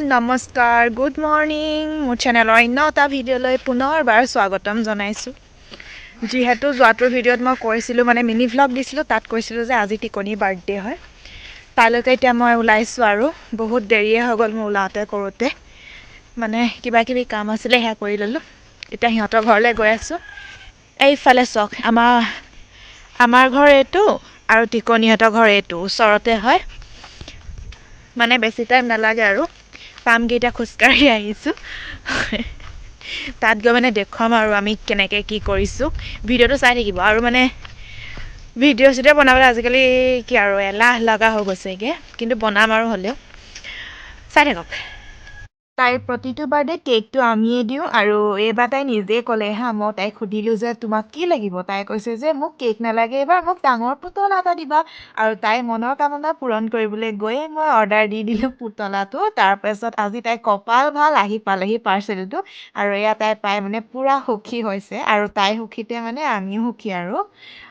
নমস্কাৰ good morning মোৰ চেনেলৰ অন্য এটা ভিডিঅ'লৈ পুনৰবাৰ স্বাগতম জনাইছোঁ যিহেতু যোৱাটোৰ ভিডিঅ'ত মই কৈছিলোঁ মানে মিনি ভ্লগ দিছিলোঁ তাত কৈছিলোঁ যে আজি টিকনিৰ বাৰ্থডে হয় তালৈকে এতিয়া মই ওলাইছোঁ আৰু বহুত দেৰিয়ে হৈ গ'ল মোৰ ওলাওঁতে কৰোঁতে মানে কিবা কিবি কাম আছিলে সেয়া কৰি ল'লোঁ এতিয়া সিহঁতৰ ঘৰলৈ গৈ আছোঁ এইফালে চাওক আমাৰ ঘৰ এইটো আৰু টিকনিহঁতৰ ঘৰ এইটো ওচৰতে হয় মানে বেছি টাইম নালাগে আৰু পামকেইটা খোজকাঢ়ি আহিছোঁ তাত গৈ মানে দেখুৱাম আৰু আমি কেনেকৈ কি কৰিছোঁ ভিডিঅ'টো চাই থাকিব আৰু মানে ভিডিঅ' চিডিঅ' বনাবলৈ আজিকালি কি আৰু এলাহ লগা হৈ গৈছেগৈ কিন্তু বনাম আৰু হ'লেও চাই থাকক তাইৰ প্ৰতিটো বাৰ্থডে কেকটো আমিয়ে দিওঁ আৰু এইবাৰ তাই নিজেই ক'লে হা মই তাইক সুধিলোঁ যে তোমাক কি লাগিব তাই কৈছে যে মোক কেক নালাগে এইবাৰ মোক ডাঙৰ পুতলা এটা দিবা আৰু তাইৰ মনৰ কামনা পূৰণ কৰিবলৈ গৈয়ে মই অৰ্ডাৰ দি দিলোঁ পুতলাটো তাৰপাছত আজি তাই কপাল ভাল আহি পালেহি পাৰ্চেলটো আৰু এয়া তাই পাই মানে পূৰা সুখী হৈছে আৰু তাই সুখীতে মানে আমিও সুখী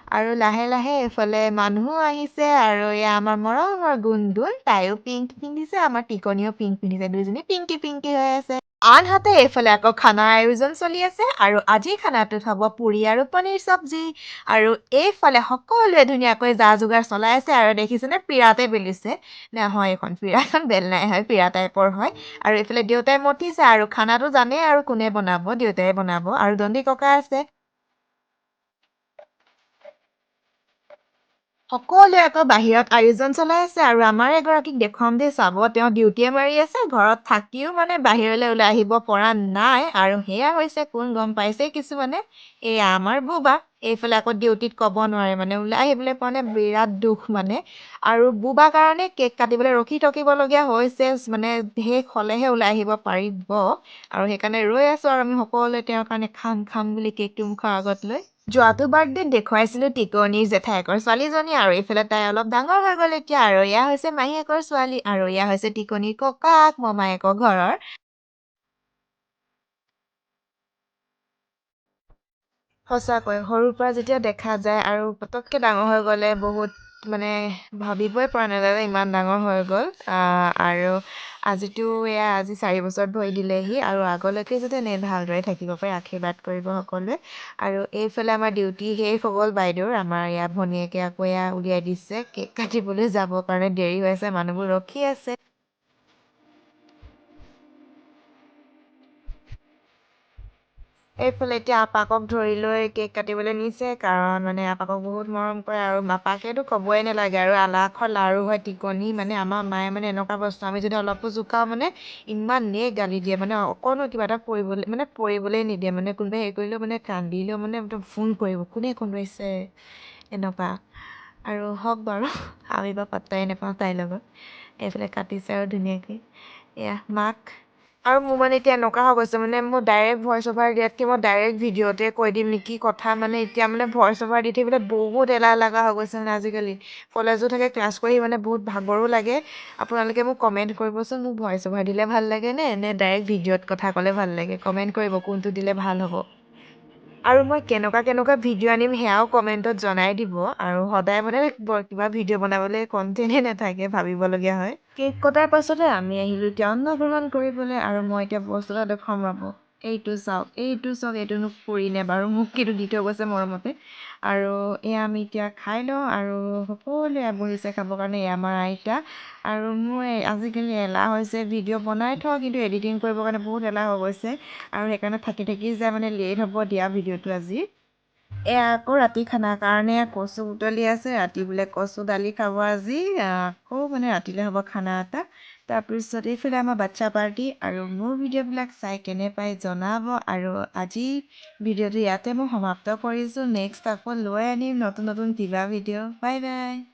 আৰু লাহে লাহে এইফালে মানুহো আহিছে আৰু এয়া আমাৰ মৰমৰ গুণগুণ তাইও পিংক পিন্ধিছে আমাৰ টিকনিও পিংক পিন্ধিছে দুইজনী পিংকি পিংকি হৈ আছে আনহাতে এইফালে আকৌ খানাৰ আয়োজন চলি আছে আৰু আজিৰ খানাটোত হ'ব পুৰি আৰু পনীৰ চব্জি আৰু এইফালে সকলোৱে ধুনীয়াকৈ যা যোগাৰ চলাই আছে আৰু দেখিছেনে পিৰাতে বেলিছে নহয় এইখন পিৰাখন বেলনাই হয় পিৰা টাইপৰ হয় আৰু এইফালে দেউতাই মতিছে আৰু খানাটো জানেই আৰু কোনে বনাব দেউতাই বনাব আৰু দণ্ডি ককা আছে সকলোৱে আকৌ বাহিৰত আয়োজন চলাই আছে আৰু আমাৰ এগৰাকীক দেখুৱাম দেই চাব তেওঁ ডিউটিয়ে মাৰি আছে ঘৰত থাকিও মানে বাহিৰলৈ ওলাই আহিব পৰা নাই আৰু সেয়া হৈছে কোন গম পাইছে কিছুমানে এয়া আমাৰ বুবা এইফালে আকৌ ডিউটিত ক'ব নোৱাৰে মানে ওলাই আহিবলৈ পোৱা নাই বিৰাট দুখ মানে আৰু বুবা কাৰণে কেক কাটিবলৈ ৰখি থাকিবলগীয়া হৈছে মানে শেষ হ'লেহে ওলাই আহিব পাৰিব আৰু সেইকাৰণে ৰৈ আছোঁ আৰু আমি সকলোৱে তেওঁৰ কাৰণে খাম বুলি কেকটো মুখৰ আগত লৈ যোৱাটো বাৰ্থডেত দেখুৱাইছিলোঁ টিকনিৰ জেঠাইকৰ ছোৱালীজনী আৰু এইফালে তাই অলপ ডাঙৰ হৈ গ'ল এতিয়া আৰু এয়া হৈছে মাহীয়েকৰ ছোৱালী আৰু এয়া হৈছে টিকনিৰ ককাক মমায়েকৰ ঘৰৰ সঁচাকৈ সৰুৰ পৰা যেতিয়া দেখা যায় আৰু পটককৈ ডাঙৰ হৈ গ'লে বহুত মানে ভাবিবই পৰা নাযায় যে ইমান ডাঙৰ হৈ গ'ল আৰু আজি 4 বছৰত ভৰি দিলেহি আৰু আগলৈকে যাতে ভালদৰে থাকিব পাৰে আশীৰ্বাদ কৰিব সকলোৱে আৰু এইফালে আমাৰ ডিউটি শেষ হৈ গ'ল বাইদেউৰ আমাৰ ইয়াত ভনীয়েকে আকৌ এয়া উলিয়াই দিছে কেক কাটিবলৈ যাবৰ কাৰণে দেৰি হৈ আছে মানুহবোৰ ৰখি আছে এইফালে এতিয়া আপাকক ধৰি লৈ কেক কাটিবলৈ নিছে কাৰণ মানে আপাকক বহুত মৰম কৰে আৰু আপাকেতো ক'বই নালাগে আৰু আলাসৰ লাৰু হয় টিকনি মানে আমাৰ মায়ে মানে এনেকুৱা বস্তু আমি যদি অলপো জোকাওঁ মানে ইমানেই গালি দিয়ে মানে অকণো কিবা এটা পৰিবলৈ নিদিয়ে মানে কোনোবাই হেৰি কৰিলেও মানে কান্দিলেও মানে একদম ফোন কৰিব কোনে কন্দুৱাইছে এনেকুৱা আৰু হওক বাৰু আমি বা পাত্তাই নাপাওঁ তাইৰ লগত এইফালে কাটিছে আৰু ধুনীয়াকৈ এয়া মাক আৰু মোৰ মানে এতিয়া এনেকুৱা হৈ গৈছে মানে মোৰ ডাইৰেক্ট ভইচ অভাৰ দিয়াতকৈ মই ডাইৰেক্ট ভিডিঅ'তে কৈ দিম নেকি কথা মানে এতিয়া মানে ভইচ অভাৰ দি থাকিবলৈ বহুত এলাহ লগা হৈ গৈছে মানে আজিকালি কলেজো থাকে ক্লাছ কৰি মানে বহুত ভাগৰো লাগে আপোনালোকে মোক কমেণ্ট কৰিবচোন মোক ভইচ অভাৰ দিলে ভাল লাগে নে ডাইৰেক্ট ভিডিঅ'ত কথা ক'লে ভাল লাগে কমেণ্ট কৰিব কোনটো দিলে ভাল হ'ব আৰু মই কেনেকুৱা ভিডিঅ' আনিম সেয়াও কমেণ্টত জনাই দিব আৰু সদায় মানে কিবা ভিডিঅ' বনাবলৈ কণ্টেণ্টে নাথাকে ভাবিবলগীয়া হয় কেক কটাৰ পাছতে আমি আহিলোঁ এতিয়া অন্নগ্ৰহণ কৰিবলৈ আৰু মই এতিয়া বস্তু এটা দেখুৱাম ৰ'ব এইটো চাওক এইটোনো পৰিনে বাৰু মোক কিন্তু দি থৈ গৈছে মৰমতে আৰু এয়া আমি এতিয়া খাই লওঁ আৰু সকলোৱে বহিছে খাবৰ কাৰণে এয়া আমাৰ আইতা আৰু মোৰ আজিকালি এলাহ হৈছে ভিডিঅ' বনাই থওঁ কিন্তু এডিটিং কৰিবৰ কাৰণে বহুত এলাহ হৈ গৈছে আৰু সেইকাৰণে থাকি যায় মানে লেট হ'ব দিয়া ভিডিঅ'টো আজি এয়া আকৌ ৰাতি খানাৰ কাৰণে কচু বুটলি আছে ৰাতি বোলে কচু দালি খাব আজি আকৌ মানে ৰাতিলৈ হ'ব খানা এটা তাৰপিছত এইফালে আমাৰ বাচ্ছা পাৰ্টি আৰু মোৰ ভিডিঅ'বিলাক চাই কেনে পাই জনাব আৰু আজি ভিডিঅ'টো ইয়াতে মই সমাপ্ত কৰিছোঁ নেক্সট আকৌ লৈ আনিম নতুন কিবা ভিডিঅ' বাই